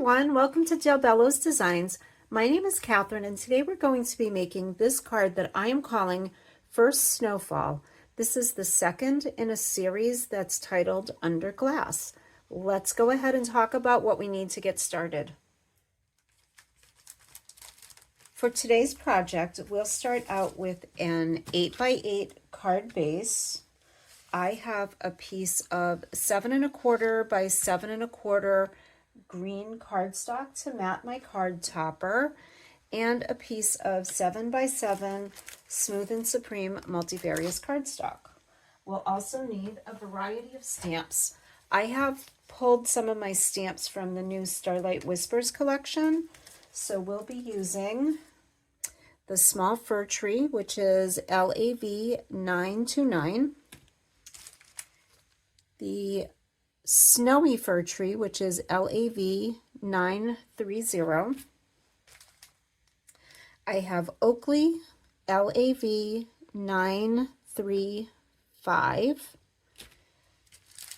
everyone, welcome to Bello's Designs. My name is Catherine and today we're going to be making this card that I am calling First Snowfall. This is the second in a series that's titled Under Glass. Let's go ahead and talk about what we need to get started. For today's project, we'll start out with an 8x8 card base. I have a piece of 7 1/4 by 7 1/4 green cardstock to mat my card topper, and a piece of 7 by 7 Smooth and Supreme multivarious cardstock. We'll also need a variety of stamps. I have pulled some of my stamps from the new Starlight Whispers collection, so we'll be using the small fir tree, which is LAV 929, the snowy fir tree, which is LAV 930. I have Oakley, LAV 935.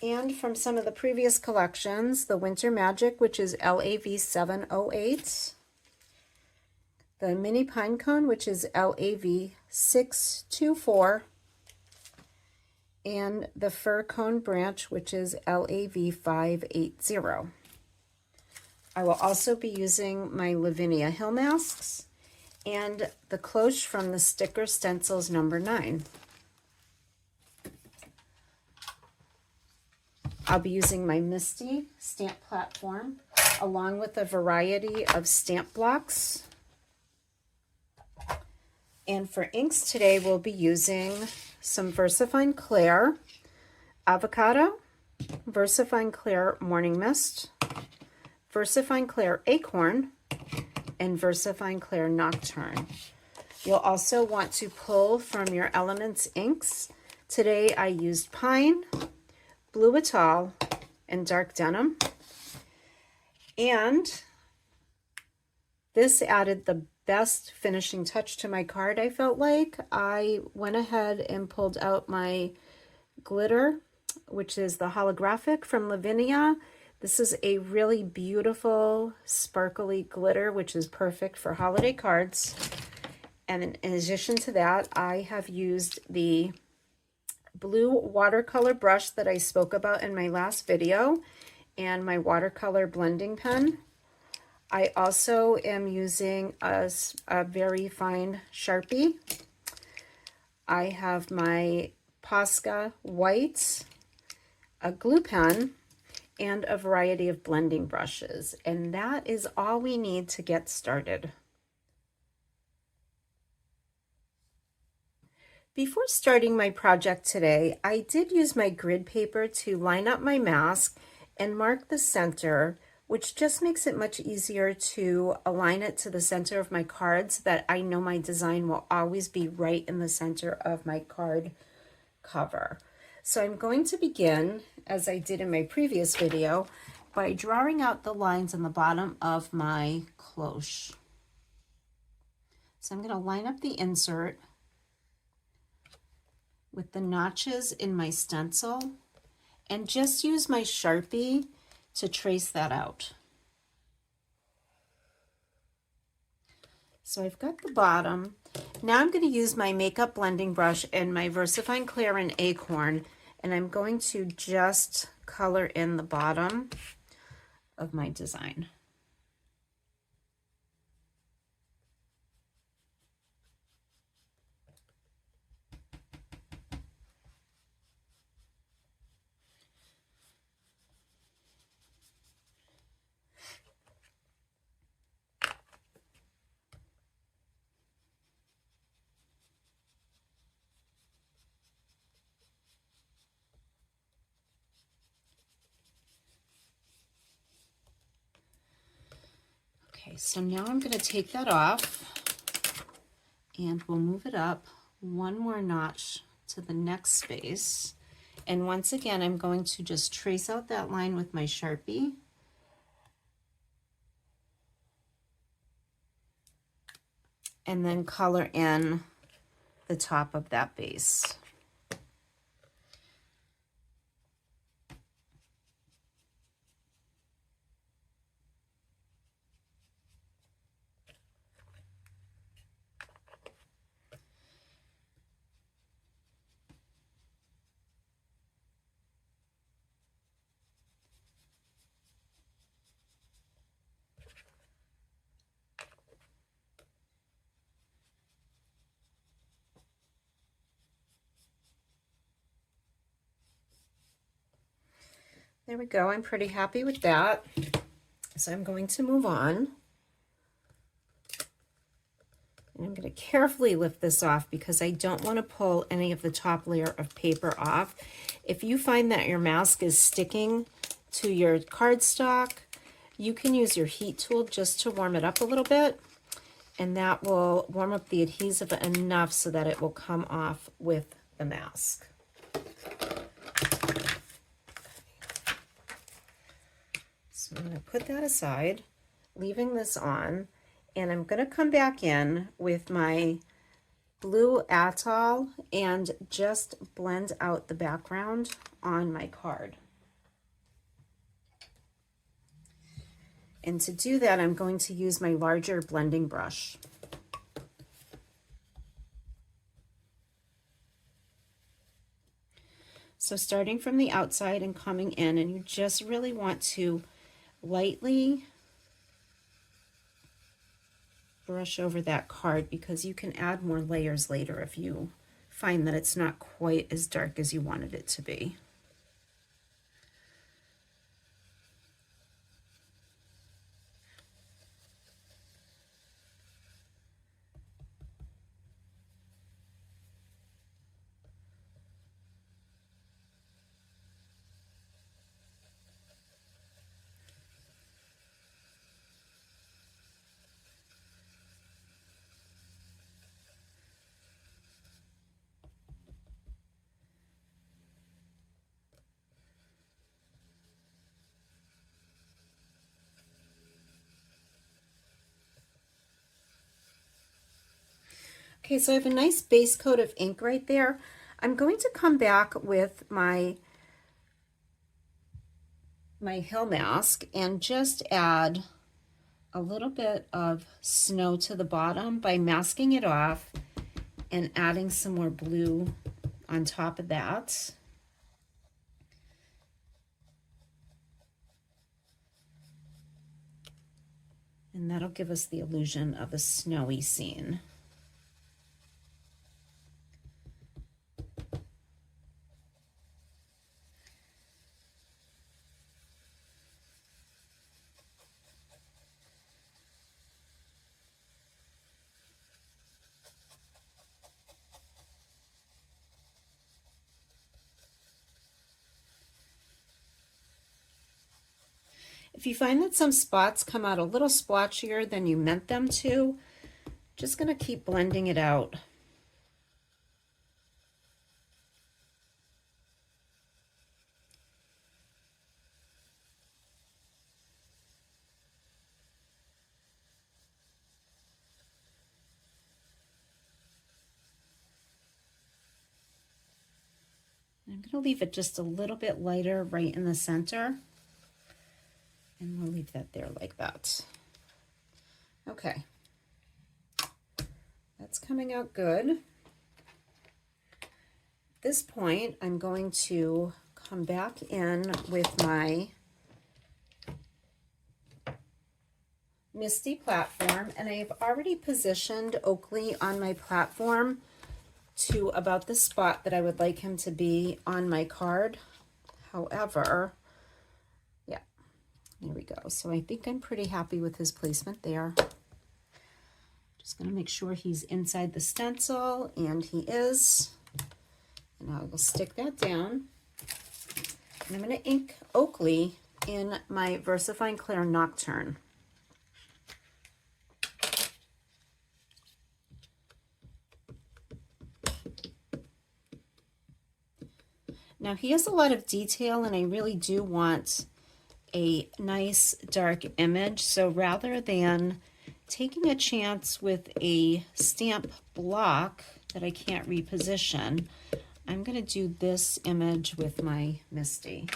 And from some of the previous collections, the Winter Magic, which is LAV 708. The Mini Pine Cone, which is LAV 624. And the Fir Cone Branch, which is LAV 580. I will also be using my Lavinia Hill masks and the cloche from the Sticker Stencils number 9. I'll be using my Misty stamp platform along with a variety of stamp blocks. And for inks today, we'll be using some VersaFine Clair Avocado, VersaFine Clair Morning Mist, VersaFine Clair Acorn, and VersaFine Clair Nocturne. You'll also want to pull from your Elements inks. Today I used Pine, Blue Atoll, and Dark Denim. And this added the best finishing touch to my card, I felt like. I went ahead and pulled out my glitter, which is the holographic from Lavinia. This is a really beautiful sparkly glitter, which is perfect for holiday cards. And in addition to that, I have used the blue watercolor brush that I spoke about in my last video and my watercolor blending pen. I also am using a very fine Sharpie. I have my Posca white, a glue pen, and a variety of blending brushes. And that is all we need to get started. Before starting my project today, I did use my grid paper to line up my mask and mark the center, which just makes it much easier to align it to the center of my cards, so that I know my design will always be right in the center of my card cover. So I'm going to begin, as I did in my previous video, by drawing out the lines on the bottom of my cloche. So I'm going to line up the insert with the notches in my stencil and just use my Sharpie to trace that out. So I've got the bottom. Now I'm going to use my makeup blending brush and my VersaFine Clair and Acorn, and I'm going to just color in the bottom of my design. Okay, so now I'm going to take that off and we'll move it up one more notch to the next space. And once again, I'm going to just trace out that line with my Sharpie. And then color in the top of that base. There we go. I'm pretty happy with that. So I'm going to move on. And I'm going to carefully lift this off because I don't want to pull any of the top layer of paper off. If you find that your mask is sticking to your cardstock, you can use your heat tool just to warm it up a little bit, and that will warm up the adhesive enough so that it will come off with the mask. So I'm going to put that aside, leaving this on, and I'm going to come back in with my blue Atoll and just blend out the background on my card. And to do that, I'm going to use my larger blending brush. So starting from the outside and coming in, and you just really want to lightly brush over that card because you can add more layers later if you find that it's not quite as dark as you wanted it to be. Okay, so I have a nice base coat of ink right there. I'm going to come back with my hill mask and just add a little bit of snow to the bottom by masking it off and adding some more blue on top of that. And that'll give us the illusion of a snowy scene. If you find that some spots come out a little splotchier than you meant them to, just going to keep blending it out. I'm going to leave it just a little bit lighter right in the center. And we'll leave that there like that. Okay. That's coming out good. At this point, I'm going to come back in with my Misty platform, and I've already positioned Oakley on my platform to about the spot that I would like him to be on my card. However, yeah, there we go. So I think I'm pretty happy with his placement there. Just going to make sure he's inside the stencil, and he is. And I will stick that down. And I'm going to ink Oakley in my VersaFine Clair Nocturne. Now he has a lot of detail, and I really do want a nice dark image. So rather than taking a chance with a stamp block that I can't reposition, I'm going to do this image with my Misty.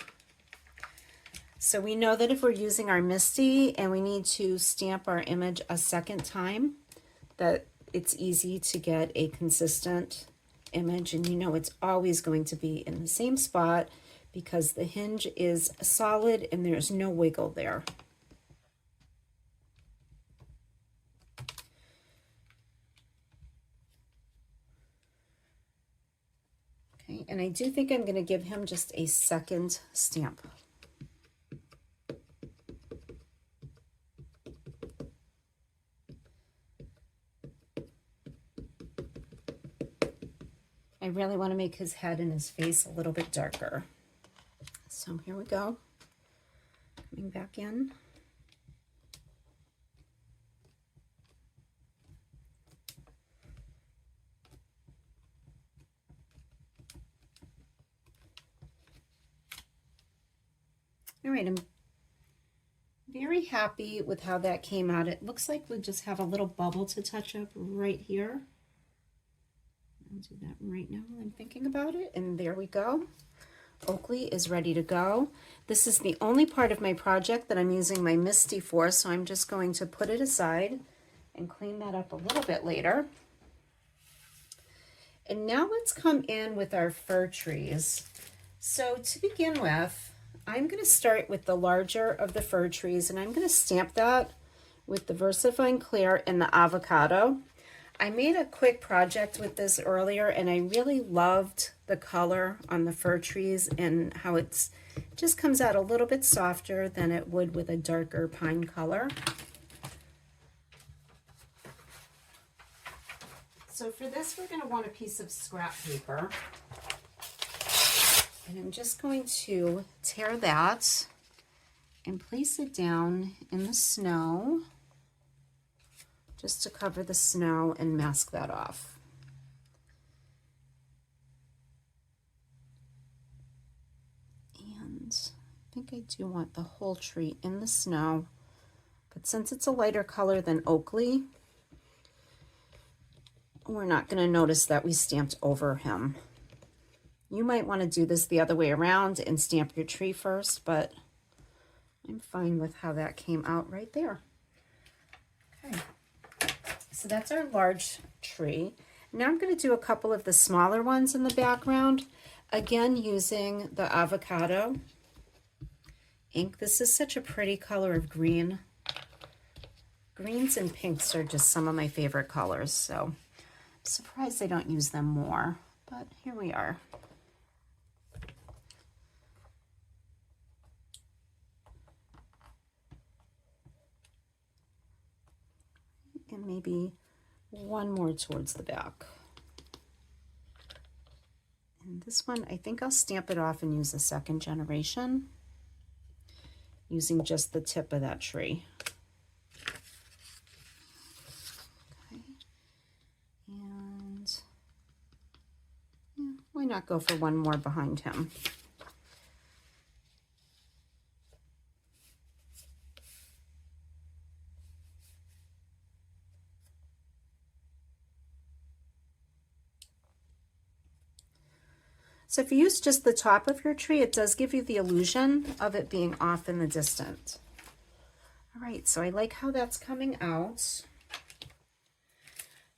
So we know that if we're using our Misty and we need to stamp our image a second time, that it's easy to get a consistent image, and you know it's always going to be in the same spot because the hinge is solid and there's no wiggle there. Okay, and I do think I'm going to give him just a second stamp. I really want to make his head and his face a little bit darker. So here we go. Coming back in. All right, I'm very happy with how that came out. It looks like we just have a little bubble to touch up right here. I'll do that right now while I'm thinking about it. And there we go. Oakley is ready to go. This is the only part of my project that I'm using my Misty for, so I'm just going to put it aside and clean that up a little bit later. And now let's come in with our fir trees. So to begin with, I'm going to start with the larger of the fir trees, and I'm going to stamp that with the VersaFine Clair and the avocado. I made a quick project with this earlier, and I really loved the color on the fir trees and how it just comes out a little bit softer than it would with a darker pine color. So for this, we're going to want a piece of scrap paper. And I'm just going to tear that and place it down in the snow, just to cover the snow and mask that off. And I think I do want the whole tree in the snow, but since it's a lighter color than Oakley, we're not going to notice that we stamped over him. You might want to do this the other way around and stamp your tree first, but I'm fine with how that came out right there. Okay. So that's our large tree. Now I'm going to do a couple of the smaller ones in the background, again using the avocado ink. This is such a pretty color of green. Greens and pinks are just some of my favorite colors, so I'm surprised they don't use them more, but here we are. And maybe one more towards the back. And this one, I think I'll stamp it off and use the second generation, using just the tip of that tree. Okay. And yeah, why not go for one more behind him? So if you use just the top of your tree, it does give you the illusion of it being off in the distance. All right, so I like how that's coming out.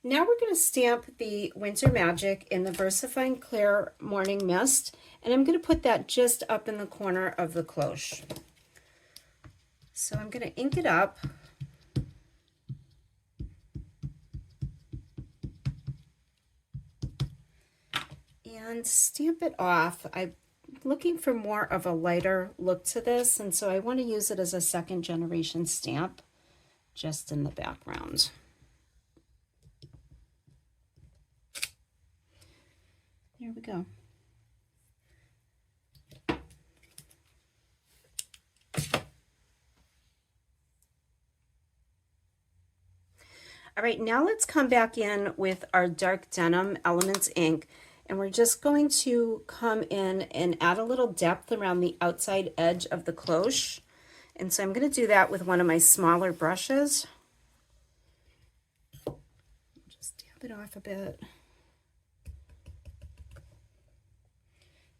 Now we're going to stamp the Winter Magic in the VersaFine Clair Morning Mist, and I'm going to put that just up in the corner of the cloche. So I'm going to ink it up. And stamp it off. I'm looking for more of a lighter look to this, and so I want to use it as a second generation stamp just in the background. There we go. All right, now let's come back in with our dark denim Elements ink. And we're just going to come in and add a little depth around the outside edge of the cloche. And so I'm going to do that with one of my smaller brushes. Just dab it off a bit.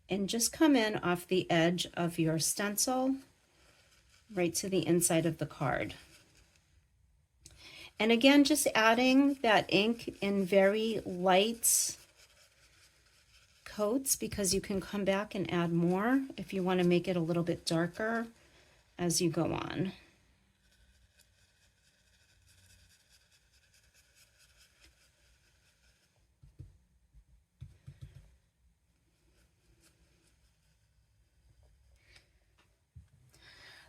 And just come in off the edge of your stencil right to the inside of the card. And again, just adding that ink in very light coats, because you can come back and add more if you want to make it a little bit darker as you go on.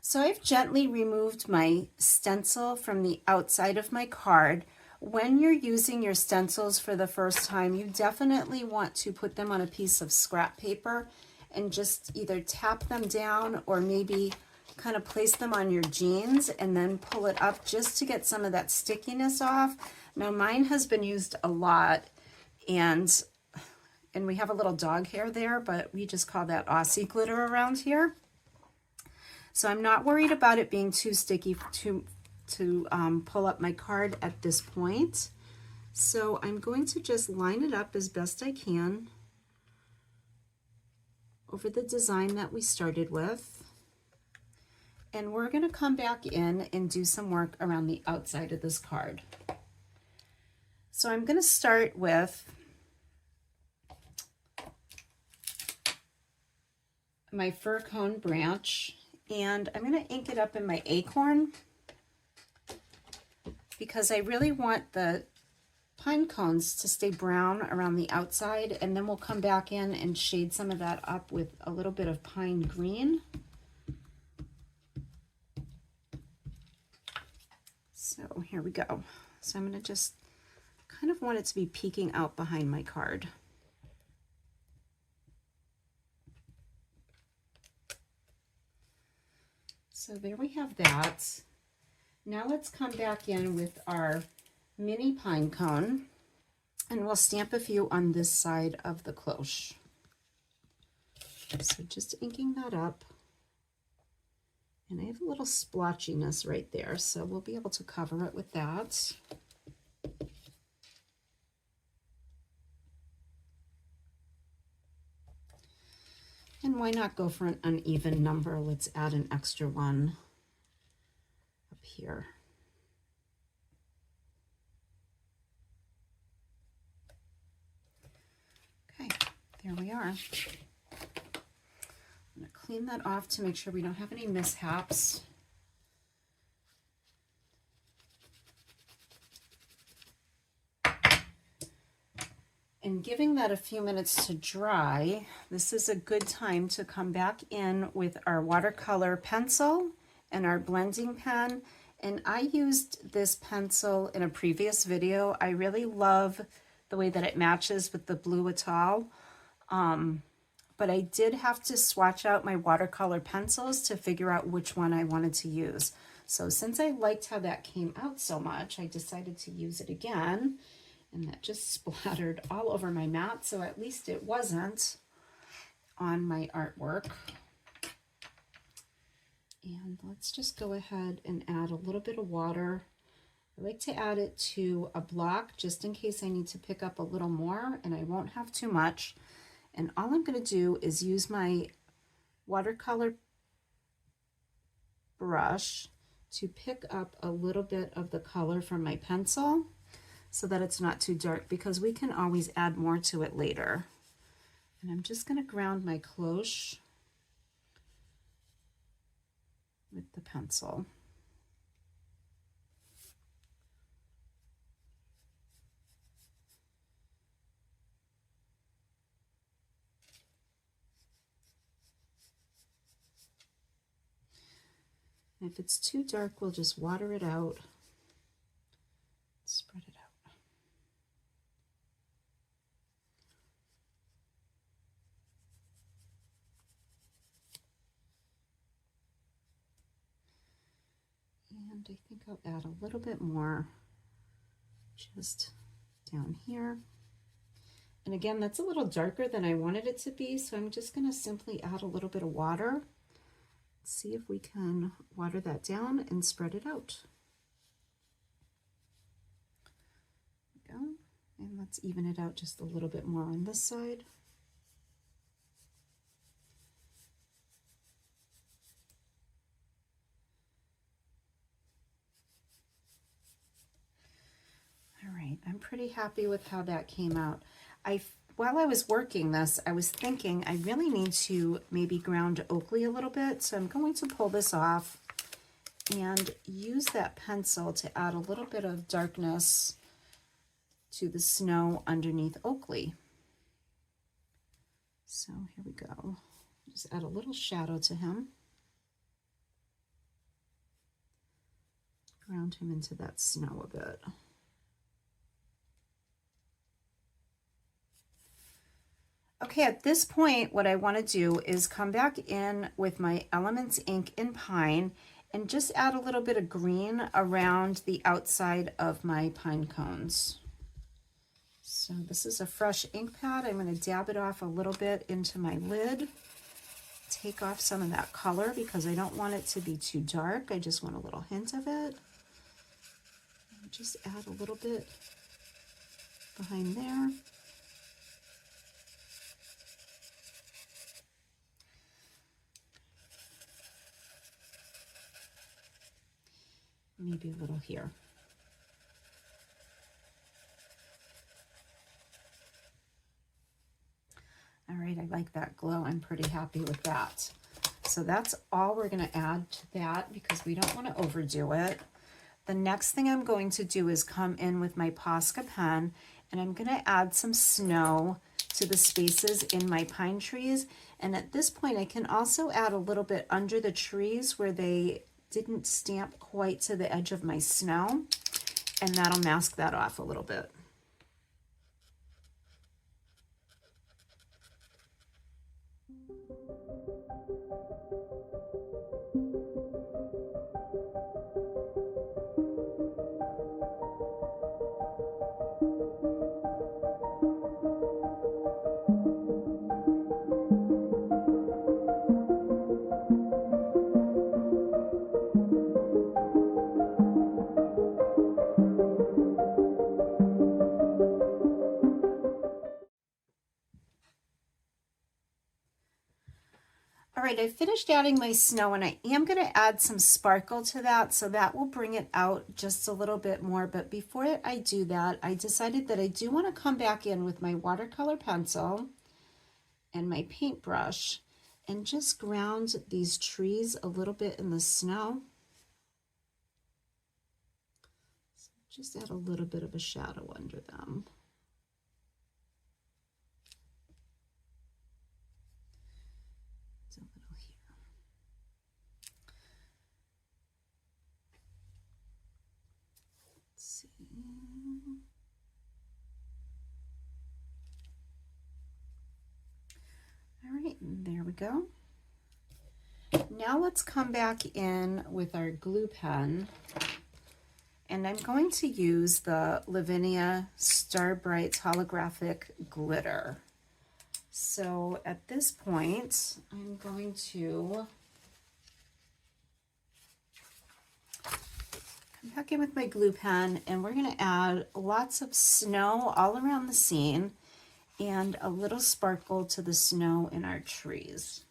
So I've gently removed my stencil from the outside of my card, When you're using your stencils for the first time, you definitely want to put them on a piece of scrap paper and just either tap them down or maybe kind of place them on your jeans and then pull it up just to get some of that stickiness off. Now mine has been used a lot, and we have a little dog hair there, but we just call that Aussie glitter around here. So I'm not worried about it being too sticky to pull up my card at this point. So I'm going to just line it up as best I can over the design that we started with. And we're going to come back in and do some work around the outside of this card. So I'm going to start with my fir cone branch, and I'm going to ink it up in my acorn because I really want the pine cones to stay brown around the outside, and then we'll come back in and shade some of that up with a little bit of pine green. So here we go. So I'm going to just kind of want it to be peeking out behind my card. So there we have that. Now let's come back in with our mini pine cone, and we'll stamp a few on this side of the cloche. So just inking that up. And I have a little splotchiness right there, so we'll be able to cover it with that. And why not go for an uneven number? Let's add an extra one up here. Okay, there we are. I'm going to clean that off to make sure we don't have any mishaps. And giving that a few minutes to dry, this is a good time to come back in with our watercolor pencil and our blending pen. And I used this pencil in a previous video. I really love the way that it matches with the blue Atoll. But I did have to swatch out my watercolor pencils to figure out which one I wanted to use. So since I liked how that came out so much, I decided to use it again. And that just splattered all over my mat, so at least it wasn't on my artwork. And let's just go ahead and add a little bit of water. I like to add it to a block just in case I need to pick up a little more, and I won't have too much. And all I'm going to do is use my watercolor brush to pick up a little bit of the color from my pencil, so that it's not too dark, because we can always add more to it later. And I'm just going to ground my cloche with the pencil. And if it's too dark, we'll just water it out, spread it out. And I think I'll add a little bit more just down here. And again, that's a little darker than I wanted it to be, so I'm just going to simply add a little bit of water. See if we can water that down and spread it out. There we go. And let's even it out just a little bit more on this side. All right, I'm pretty happy with how that came out. While I was working this, I was thinking I really need to maybe ground Oakley a little bit, so I'm going to pull this off and use that pencil to add a little bit of darkness to the snow underneath Oakley. So here we go. Just add a little shadow to him. Ground him into that snow a bit. Okay, at this point, what I want to do is come back in with my Elements ink in Pine and just add a little bit of green around the outside of my pine cones. So this is a fresh ink pad. I'm going to dab it off a little bit into my lid. Take off some of that color because I don't want it to be too dark. I just want a little hint of it. And just add a little bit behind there. Maybe a little here. All right, I like that glow. I'm pretty happy with that. So that's all we're going to add to that because we don't want to overdo it. The next thing I'm going to do is come in with my Posca pen and I'm going to add some snow to the spaces in my pine trees. And at this point, I can also add a little bit under the trees where they didn't stamp quite to the edge of my snow, and that'll mask that off a little bit. All right, I finished adding my snow and I am going to add some sparkle to that, so that will bring it out just a little bit more. But before I do that, I decided that I do want to come back in with my watercolor pencil and my paintbrush and just ground these trees a little bit in the snow. So just add a little bit of a shadow under them. All right, there we go. Now let's come back in with our glue pen, and I'm going to use the Lavinia Star Bright holographic glitter. So at this point, I'm going to come back in with my glue pen, and we're going to add lots of snow all around the scene and a little sparkle to the snow in our trees.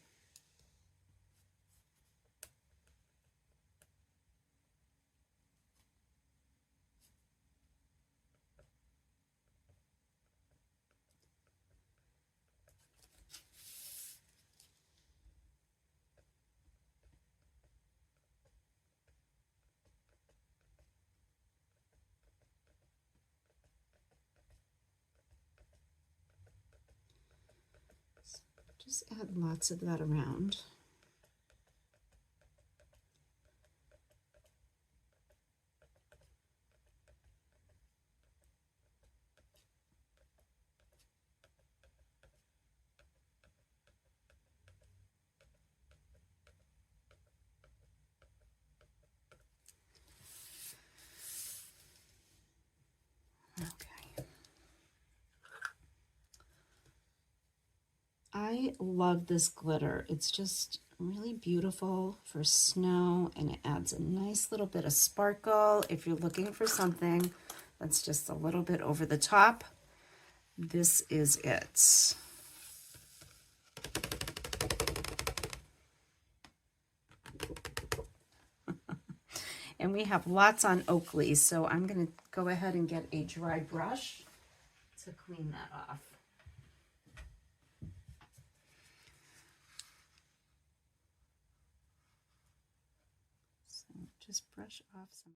Just add lots of that around. Okay. I love this glitter. It's just really beautiful for snow, and it adds a nice little bit of sparkle. If you're looking for something that's just a little bit over the top, this is it. And we have lots on Oakley, so I'm going to go ahead and get a dry brush to clean that off. So just brush off some.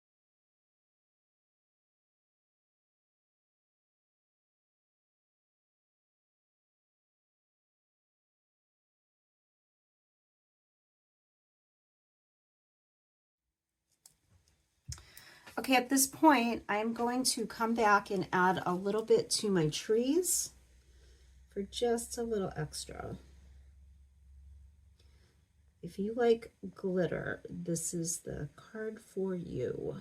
Okay, at this point, I'm going to come back and add a little bit to my trees. for just a little extra. If you like glitter, this is the card for you.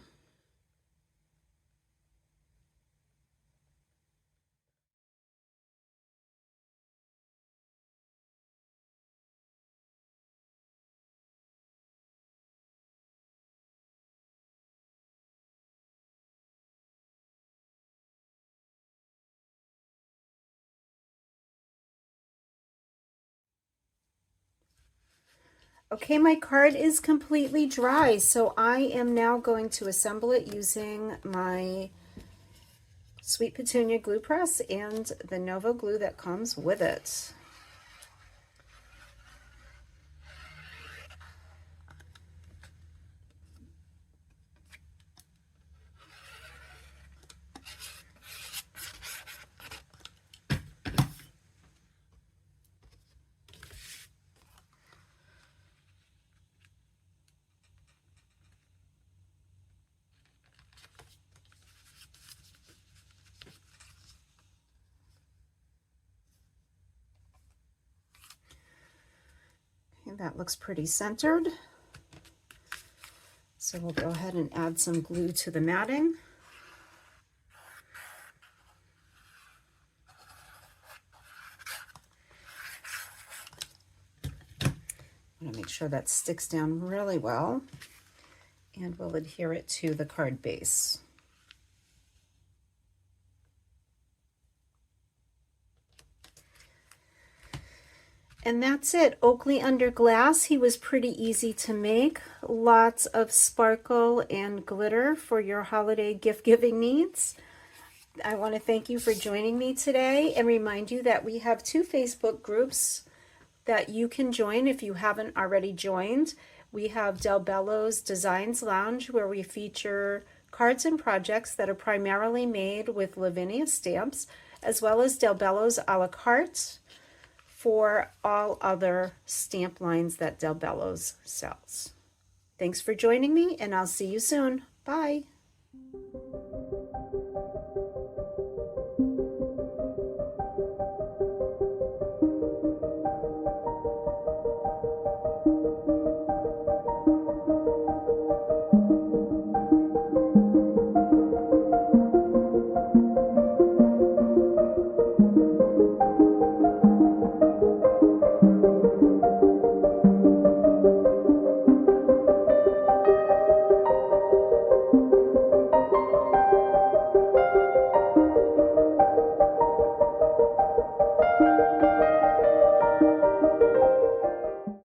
Okay, my card is completely dry, so I am now going to assemble it using my Sweet Petunia glue press and the Nova glue that comes with it. And that looks pretty centered. So we'll go ahead and add some glue to the matting. I'm going to make sure that sticks down really well, and we'll adhere it to the card base. And that's it. Oakley under glass. He was pretty easy to make. Lots of sparkle and glitter for your holiday gift giving needs. I want to thank you for joining me today and remind you that we have 2 Facebook groups that you can join if you haven't already joined. We have Del Bello's Designs Lounge, where we feature cards and projects that are primarily made with Lavinia Stamps, as well as Del Bello's a la carte for all other stamp lines that Del Bello's sells. Thanks for joining me, and I'll see you soon. Bye.